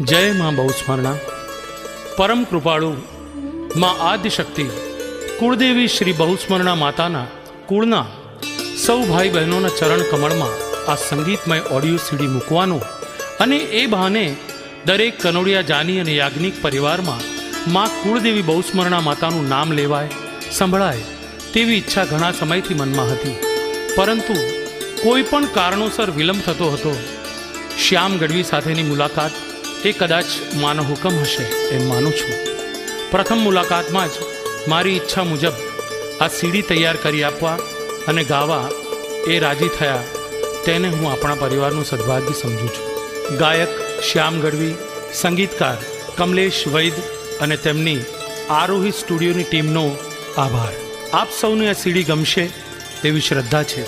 जय माँ बहुस्मरणा। परम कृपाळु माँ आदिशक्ति कुलदेवी श्री बहुस्मरणा माताना कुळना सौ भाई बहनों चरण कमल में आ संगीतमय ऑडियो सीडी मूकवानो अने ए बहाने दरेक कनोडिया जानी अने याज्ञिक परिवार में माँ कुलदेवी बहुस्मरणा मातानु नाम लेवाय संभळाय तेवी इच्छा घणा समयथी मनमा हती, परंतु कोईपण कारणोसर विलंब थतो हतो। श्याम गढ़वी साथेनी मुलाकात ए कदाच मानो हुकम हशे एम मानु छूं। प्रथम मुलाकात में ज मारी इच्छा मुजब आ सीडी तैयार करी आपवा अने गावा ए राजी थया तेने हूँ अपना परिवारनु सद्भाग्य समझू छूं। गायक श्याम गढ़वी, संगीतकार कमलेश वैद अने तेमनी आरोही स्टूडियोनी टीमनो आभार। आप सौने आ सीडी गमशे एवी श्रद्धा छे।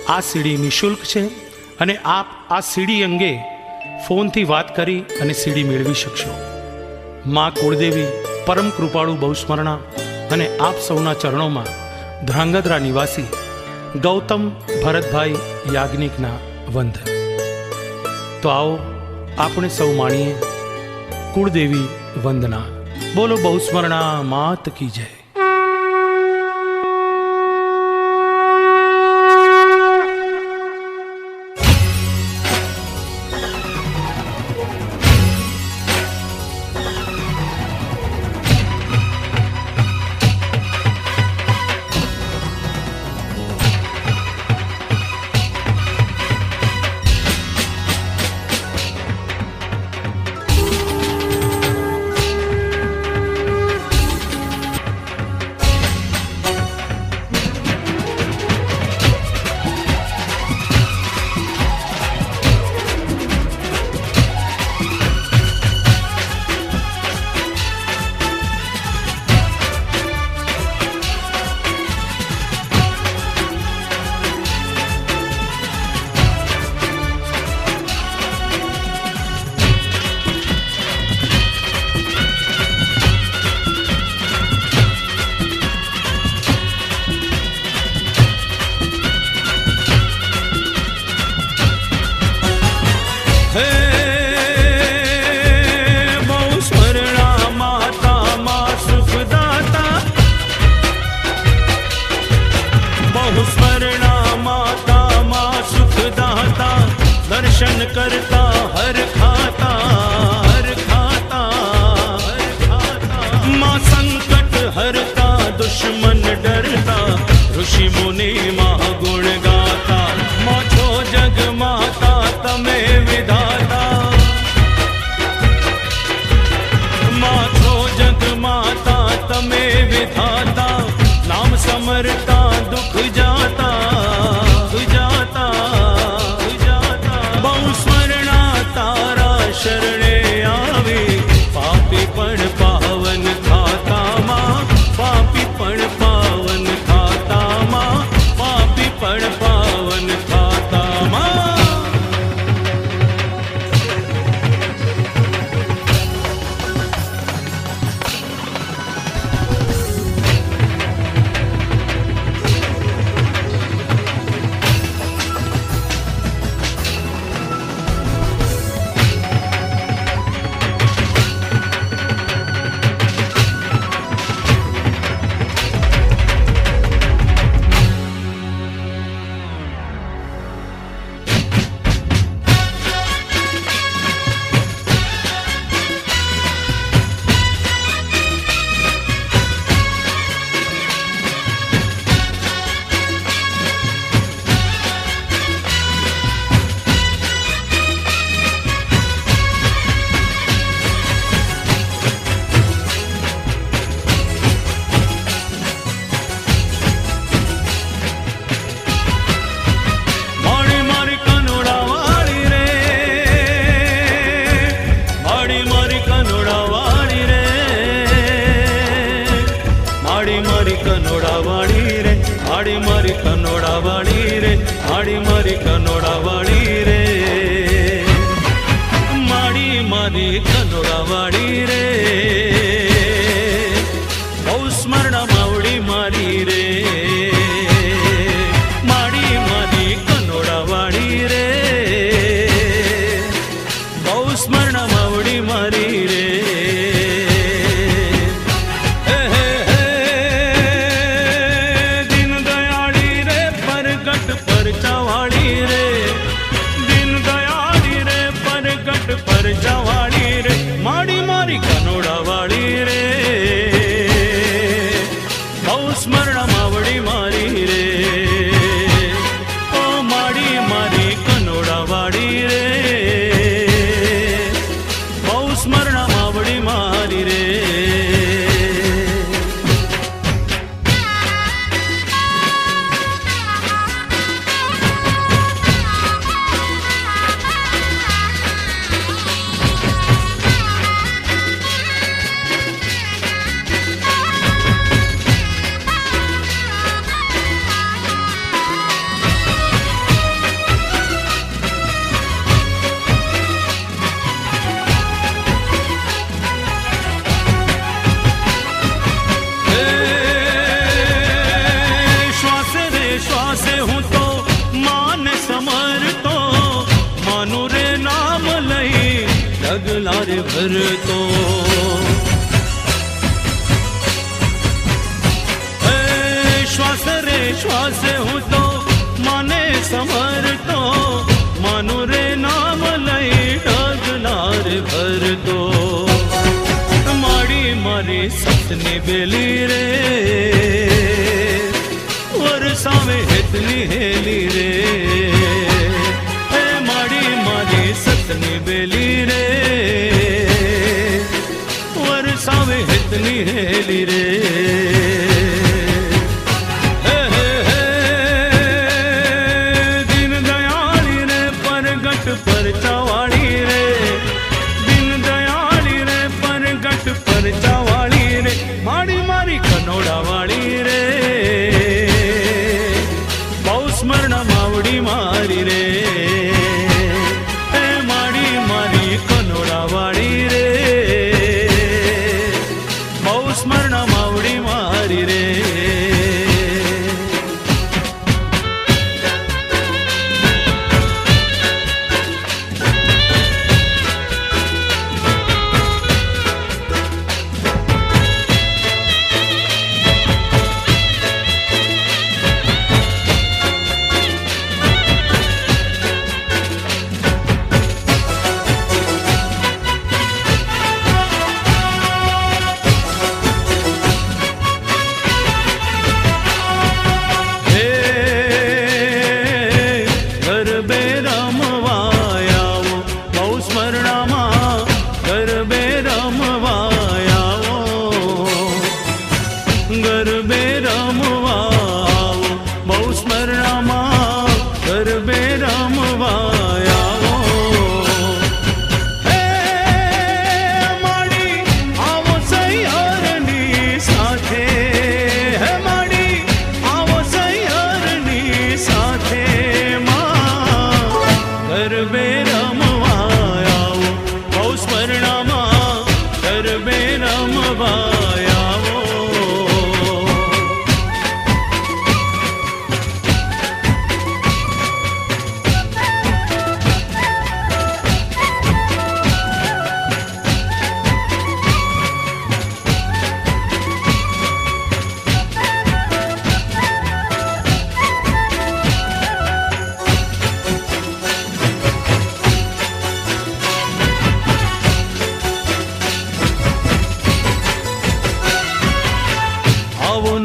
आ सीडी निःशुल्क छे अने आप आ सीडी अंगे फोन थी बात करी अने सीडी मेळवी शकशो। माँ कुलदेवी परम कृपाळु बहुस्मरणा अने आप सौना चरणों में ध्रांगध्रा निवासी गौतम भरतभाई याज्ञिकना वंदन। तो आओ आपणे सौ माणीए कुलदेवी वंदना। बोलो बहुस्मरणा मात की जय। दर्शन करता हर खाता हर खाता हर खाता। माँ संकट हरता दुश्मन डरता ऋषि मुनि माँ गुण गाता। माँ छो जग माता तमे विधाता। माँ छो जग माता तमे विधाता। नाम समरता दुख जाता जाता। बहुस्मरणा तारा शरणे आवे पापी पण पावन थाता। माँ पापी पण पावन थाता। माँ पापी पण पावन थाता। माँ बहुस्मरणा मावड़ी मारी रे। माड़ी मारी कनोड़ा वाड़ी रे। बहुस्मरणा मावड़ी श्वासे हूँ तो मान समरतो मानु रे नाम लई डगला रे भरतो श्वास रे श्वास हूँ तो माने समरतो मानु रे नाम लई डगला रे भरतो माड़ी मारी सतनी बेली रे वर्षा में हितनी हेली रे माड़ी मारी सतनी बेली रे वर्षा में हितनी हेली रे दीन दयाली रे परगट परचावाड़ी रे दीन दयाली रे परगट परचावाड़ी रे माड़ी मारी कनोड़ा वाली रे स्मरण मावड़ी मारी रे माड़ी मारी कनोड़ा वाड़ी रे बहु स्मरण मावड़ी मारी रे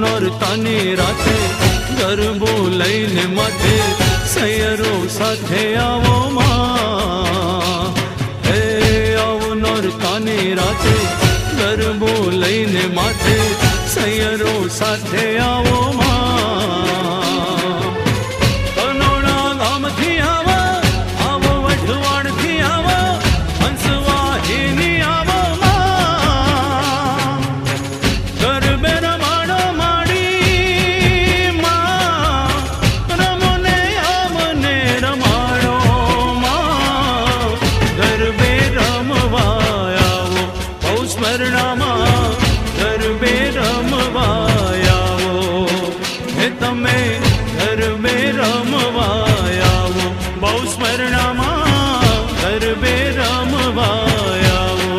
નોરતાની રાતે ગરબો લઈને માથે સૈયરો સાથે આવો માં હે આવો નોરતાની રાતે ગરબો લઈને માથે સૈયરો સાથે આવો માં કનોડા ગામથી આવો આવો વઢવાણથી આવો હંસવાહીની આવો માં ગરબે તમે ગરબે રમવા આવો બહુ સ્મરણામાં ગરબે રમવા આવો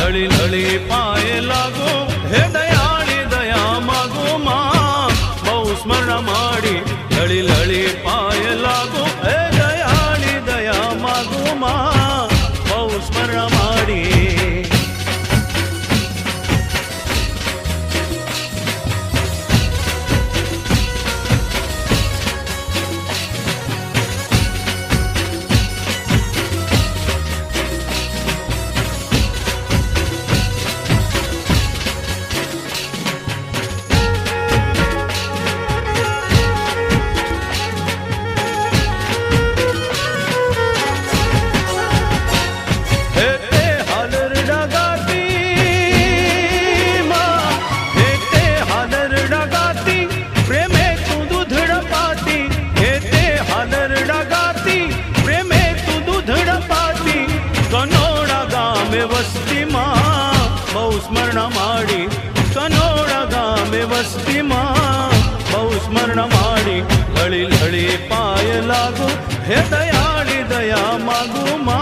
लड़ी लड़ी पाए लागो हे दयाली दया मागो ಸ್ಮರಣ ಮಾಡಿ ಲಳಿ ಲಳಿ ಪಾಯ ಲಾಗು ಹೇ ದಯಾಳಿ ದಯಾ ಮಾಗು ಮಾ ಬಹು ಸ್ಮರಣ ಮಾಡಿ ಸ್ಮರಣ ಮಾಡಿ ಕನ್ನೋಡ ಗಾಮೆ ವಸ್ತಿ ಮಾ ಬಹು ಸ್ಮರಣ ಮಾಡಿ ಲಳಿ ಲಳಿ ಪಾಯ ಲಾಗು ಹೇ ದಯಾಳಿ ದಯಾ ಮಾಗು ಮಾ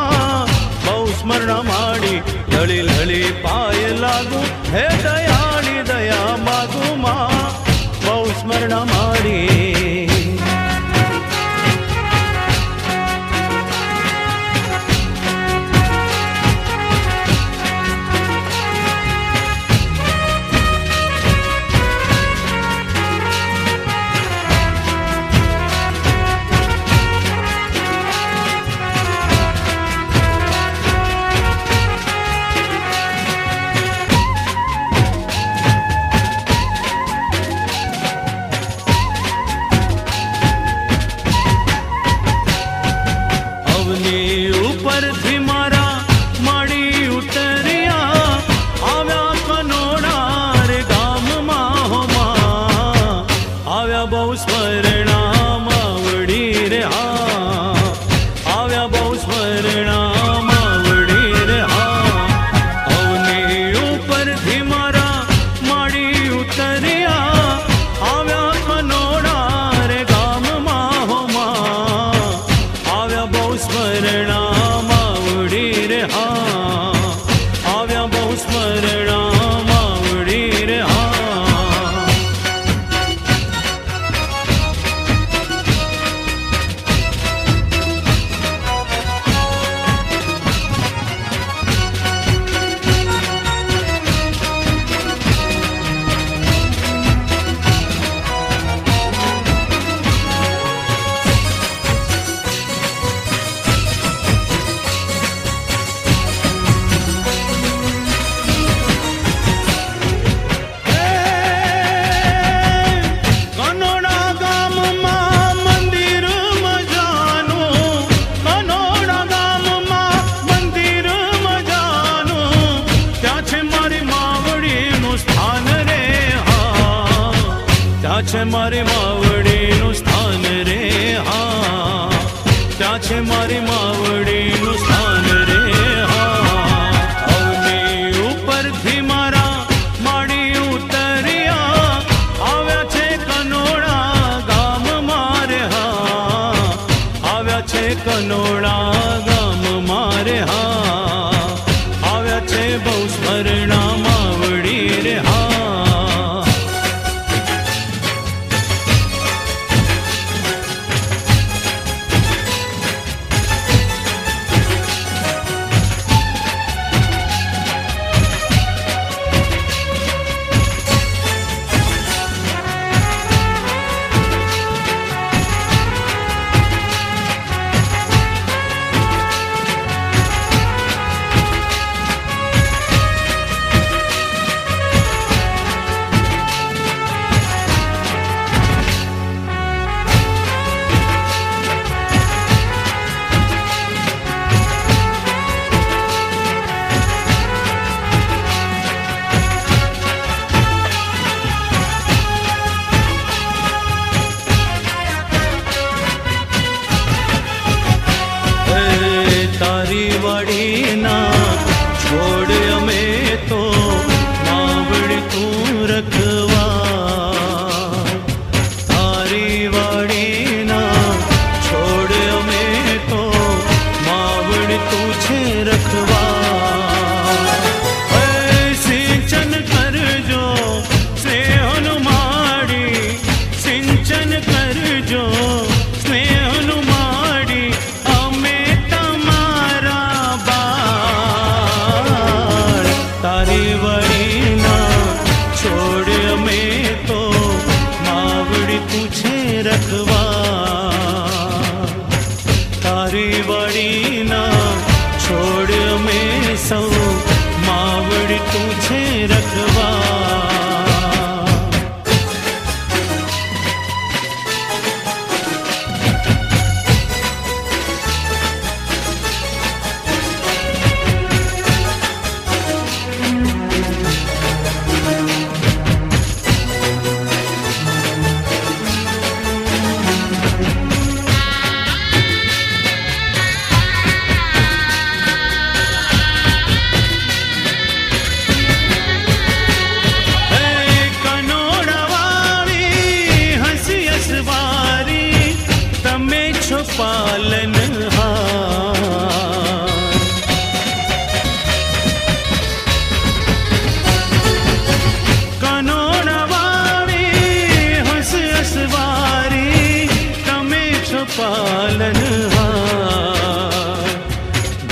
ಬಹು ಸ್ಮರಣ ಮಾಡಿ ಲಳಿ ಲಳಿ ಪಾಯ ಲಾಗು ಹೇ ದಯಾಳಿ ದಯಾ ಮಾಗು ಮಾ ಬಹು ಸ್ಮರಣ ಮಾಡಿ મારી માવડીનું સ્થાન રે હા ત્યાં છે મારી માવડીનું સ્થાન રે હા અવની ઉપરથી મારા માડી ઉતર્યા આવ્યા છે કનોડા ગામ મારે હા આવ્યા છે કનોડા ગામ મારે હા આવ્યા છે બહુ સ્મરણા માવડી રે હા पालनहार।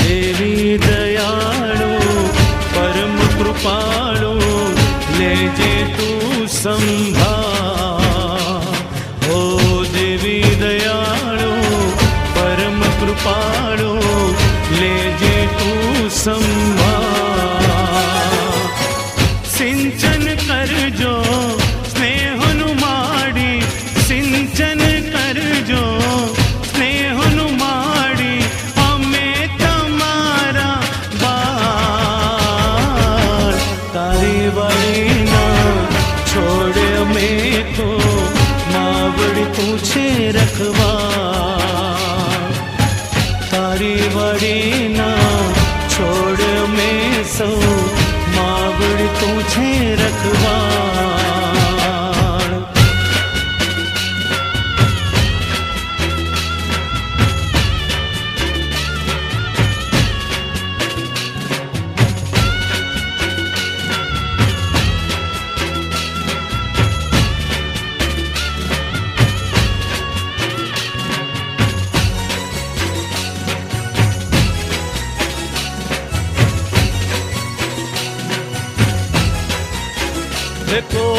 देवी दयाळु परम कृपाळु लेजे तू संभाळ। ओ देवी दयाळु परम कृपाळु लेजे तू संभाळ। सिंचन करजो स्नेहनु माडी, सिंचन करजो स्नेहनु माडी, अमे तमारा बाळ। तारी वाळीना छोड़े अमे तो मावड़ी पूछे रखवाळ। तारी वाळीना छोड़ में सो मावड़ी तुझे रखवाळ। देखो